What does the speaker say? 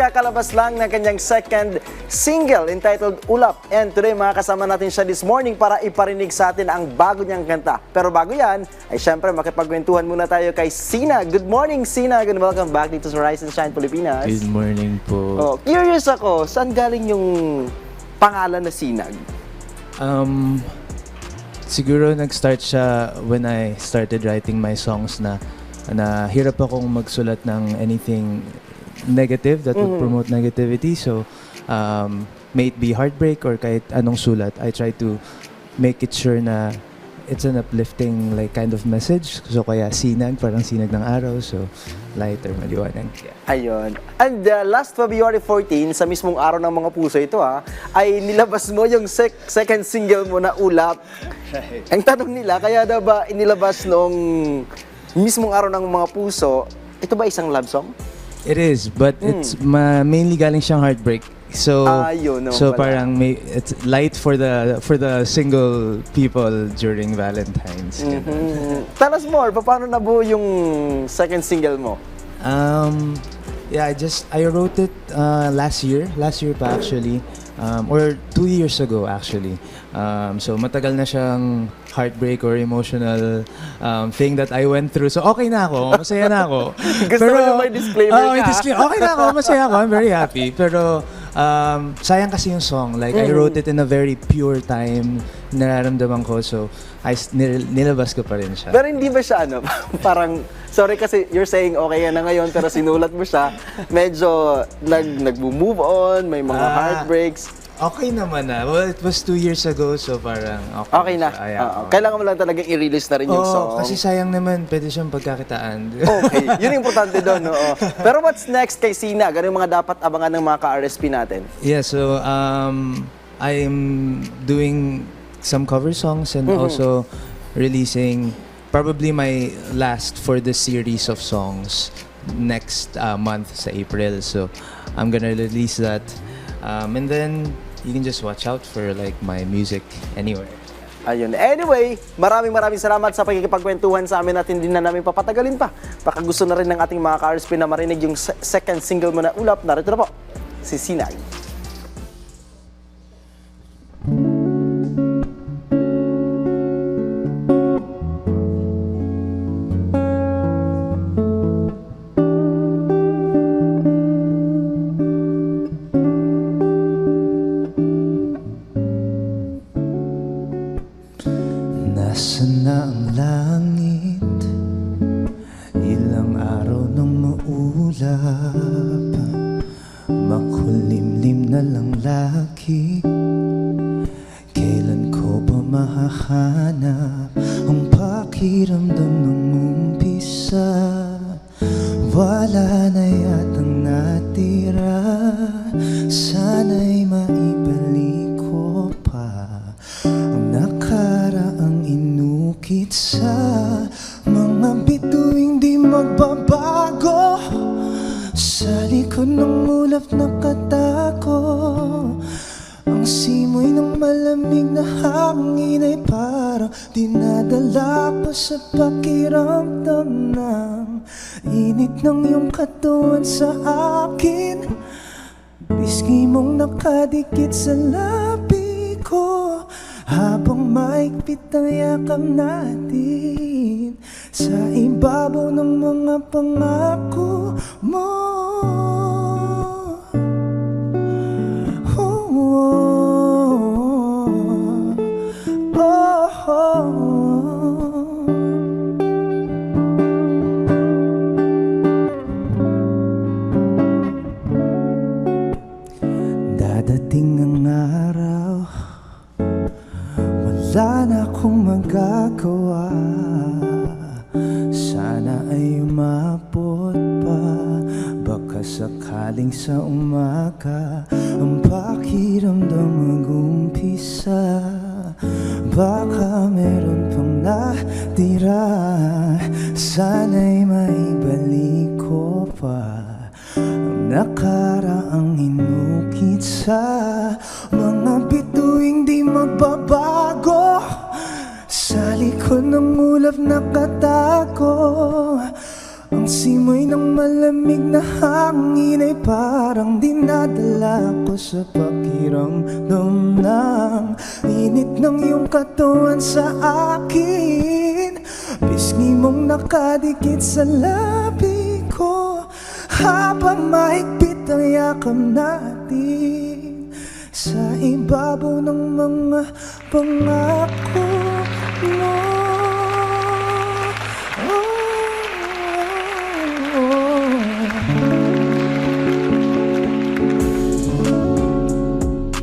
kakalabas lang ng kanyang second single entitled Ulap. And today makakasama natin siya this morning para iparinig sa atin ang bago niyang kanta. Pero bago yan, ay syempre makipagkwentuhan muna tayo kay Sinag. Good morning, Sinag, and welcome back dito sa Rise and Shine Pilipinas. Good morning po. Oh, curious ako, saan galing yung pangalan na Sinag? Siguro nag-start siya when I started writing my songs na hirap akong magsulat ng anything negative that would promote negativity. So, may it be heartbreak or kahit anong sulat, I try to make it sure na it's an uplifting like kind of message. So, kaya sinag, parang sinag ng araw. So, lighter, maliwanag. Ayun. And last February 14, sa mismong araw ng mga puso ito ay nilabas mo yung second single mo na Ulap. Right. Ang tanong nila, kaya daw ba inilabas noong mismong araw ng mga puso, ito ba isang love song? It is, but it's mainly galing siyang heartbreak. So, so parang it's light for the single people during Valentine's. Tell us more, paano nabuo yung second single mo? Yeah, I wrote it last year pa actually, or 2 years ago actually. So matagal na siyang heartbreak or emotional thing that I went through. So okay na ako, masaya na ako. Gusto mo may disclaimer ka? Okay na ako, masaya ako, I'm very happy. Pero sayang kasi yung song. Like I wrote it in a very pure time, nararamdaman ko. So nilabas ko pa rin siya. Pero hindi ba siya parang, sorry kasi you're saying okay na ngayon pero sinulat mo siya, medyo nag-move on, may mga heartbreaks. Okay naman na. Well, it was 2 years ago, so parang okay na. Kailangan mo lang talaga i-release na rin yung song. Kasi sayang naman, pwede siyang pagkakitaan. Okay, yun yung importante doon. Pero what's next kay Sinag? Ano yung mga dapat abangan ng mga ka-RSP natin? Yeah, so I'm doing some cover songs and also releasing probably my last for the series of songs next month sa April. So I'm gonna release that. And then you can just watch out for like my music anywhere. Ayun. Anyway, maraming salamat sa pagkikipagkwentuhan sa amin at hindi na namin papatagalin pa. Baka gusto na rin ng ating mga ka-RSP na marinig yung second single mo na Ulap. Narito na po, si Sinag. Nasaan na ang langit? Ilang araw nang maulap, makulimlim na lang lagi. Kailan ko ba mahahanap ang pakiramdam ng umpisa? Wala na yatang natira, sana'y maibalik ko pa ang nakaraang inukit sa mga bituing di magbabago. Sa likod ng ulap nakatako, ang simoy ng malamig na hangin ay parang dinadala pa sa pakiramdam ng init ng iyong katawan sa akin. Bisgi mong nakadikit sa labi ko habang maigpit ang yakap natin sa ibabaw ng mga pangako mo. Dadating ang araw, wala na akong magagawa. Sana ay umabot pa, baka sakaling sa umaga ang pakiramdam mag-umpisa. Baka meron pang natira, sana'y maibalik ko pa ang nakaraang inukit sa mga bituing di magbabago. Sa likod ng ulap nakatago, Ang simoy ng malamig na hangin ay parang dinadala ko sa pakiramdam ng init ng iyong katawan sa akin. Pisngi mong nakadikit sa labi ko habang mahigpit ang yakap natin sa ibabaw ng mga pangako mo.